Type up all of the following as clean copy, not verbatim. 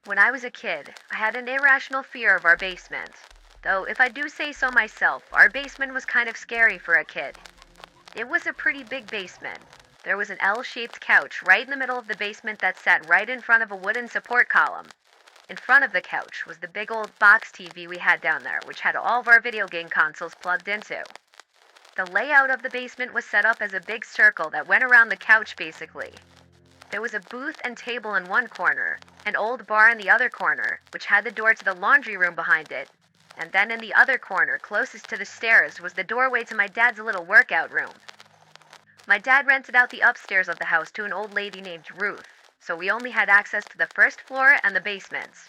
When I was a kid, I had an irrational fear of our basement. Though, if I do say so myself, our basement was kind of scary for a kid. It was a pretty big basement. There was an L-shaped couch right in the middle of the basement that sat right in front of a wooden support column. In front of the couch was the big old box TV we had down there, which had all of our video game consoles plugged into. The layout of the basement was set up as a big circle that went around the couch basically. There was a booth and table in one corner, an old bar in the other corner, which had the door to the laundry room behind it, and then in the other corner, closest to the stairs, was the doorway to my dad's little workout room. My dad rented out the upstairs of the house to an old lady named Ruth, so we only had access to the first floor and the basements.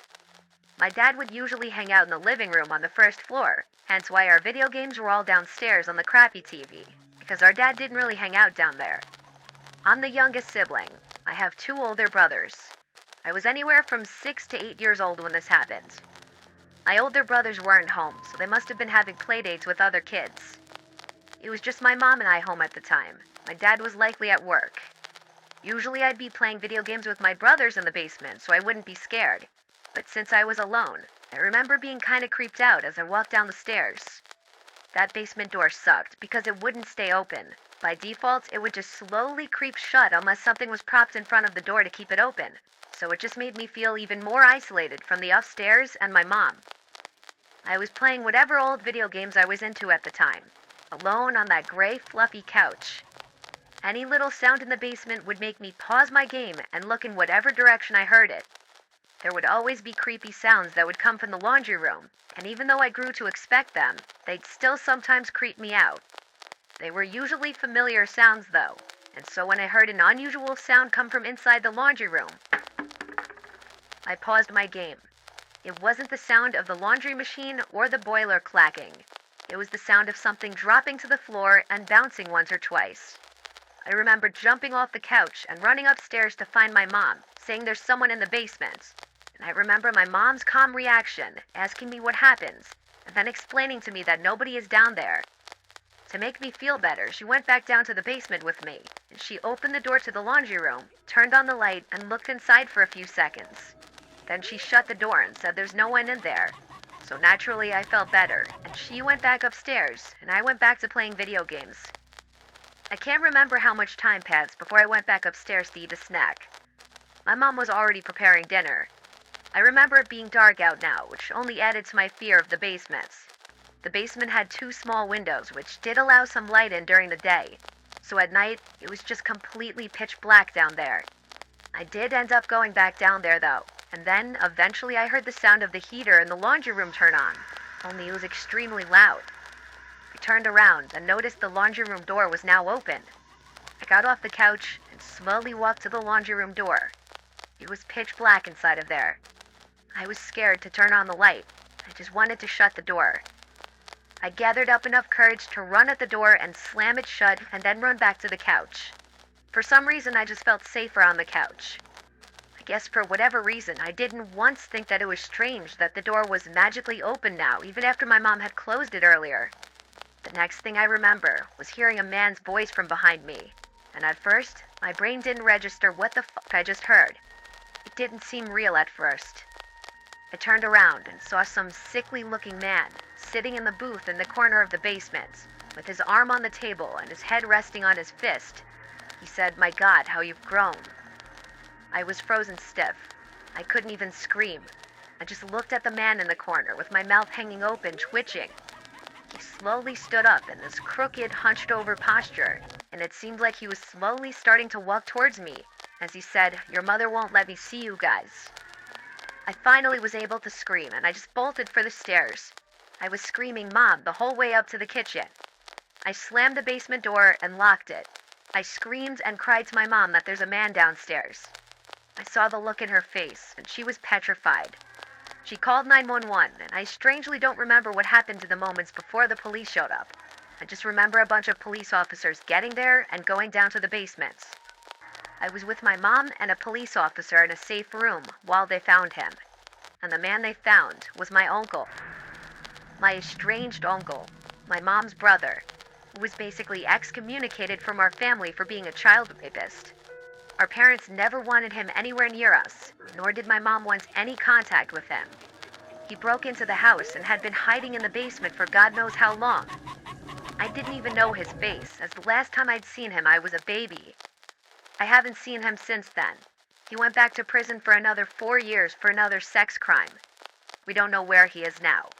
My dad would usually hang out in the living room on the first floor, hence why our video games were all downstairs on the crappy TV, because our dad didn't really hang out down there. I'm the youngest sibling. I have two older brothers. I was anywhere from 6 to 8 years old when this happened. My older brothers weren't home, so they must have been having playdates with other kids. It was just my mom and I home at the time. My dad was likely at work. Usually I'd be playing video games with my brothers in the basement, so I wouldn't be scared. But since I was alone, I remember being kind of creeped out as I walked down the stairs. That basement door sucked because it wouldn't stay open. By default, it would just slowly creep shut unless something was propped in front of the door to keep it open. So it just made me feel even more isolated from the upstairs and my mom. I was playing whatever old video games I was into at the time, alone on that gray, fluffy couch. Any little sound in the basement would make me pause my game and look in whatever direction I heard it. There would always be creepy sounds that would come from the laundry room, and even though I grew to expect them, they'd still sometimes creep me out. They were usually familiar sounds though, and so when I heard an unusual sound come from inside the laundry room, I paused my game. It wasn't the sound of the laundry machine or the boiler clacking. It was the sound of something dropping to the floor and bouncing once or twice. I remember jumping off the couch and running upstairs to find my mom, saying there's someone in the basement. And I remember my mom's calm reaction, asking me what happens, and then explaining to me that nobody is down there. To make me feel better, she went back down to the basement with me, and she opened the door to the laundry room, turned on the light, and looked inside for a few seconds. Then she shut the door and said there's no one in there. So naturally I felt better, and she went back upstairs, and I went back to playing video games. I can't remember how much time passed before I went back upstairs to eat a snack. My mom was already preparing dinner. I remember it being dark out now, which only added to my fear of the basements. The basement had 2 small windows, which did allow some light in during the day. So at night, it was just completely pitch black down there. I did end up going back down there though, and then eventually I heard the sound of the heater in the laundry room turn on, only it was extremely loud. I turned around and noticed the laundry room door was now open. I got off the couch and slowly walked to the laundry room door. It was pitch black inside of there. I was scared to turn on the light. I just wanted to shut the door. I gathered up enough courage to run at the door and slam it shut and then run back to the couch. For some reason, I just felt safer on the couch. I guess for whatever reason, I didn't once think that it was strange that the door was magically open now, even after my mom had closed it earlier. The next thing I remember was hearing a man's voice from behind me, and at first, my brain didn't register what the fuck I just heard. It didn't seem real at first. I turned around and saw some sickly-looking man sitting in the booth in the corner of the basement, with his arm on the table and his head resting on his fist. He said, "My God, how you've grown." I was frozen stiff. I couldn't even scream. I just looked at the man in the corner with my mouth hanging open, twitching. He slowly stood up in this crooked, hunched-over posture, and it seemed like he was slowly starting to walk towards me as he said, "Your mother won't let me see you guys." I finally was able to scream, and I just bolted for the stairs. I was screaming "Mom" the whole way up to the kitchen. I slammed the basement door and locked it. I screamed and cried to my mom that there's a man downstairs. I saw the look in her face, and she was petrified. She called 911, and I strangely don't remember what happened to the moments before the police showed up. I just remember a bunch of police officers getting there and going down to the basements. I was with my mom and a police officer in a safe room while they found him. And the man they found was my uncle. My estranged uncle, my mom's brother, who was basically excommunicated from our family for being a child rapist. Our parents never wanted him anywhere near us, nor did my mom want any contact with him. He broke into the house and had been hiding in the basement for God knows how long. I didn't even know his face, as the last time I'd seen him I was a baby. I haven't seen him since then. He went back to prison for another 4 years for another sex crime. We don't know where he is now.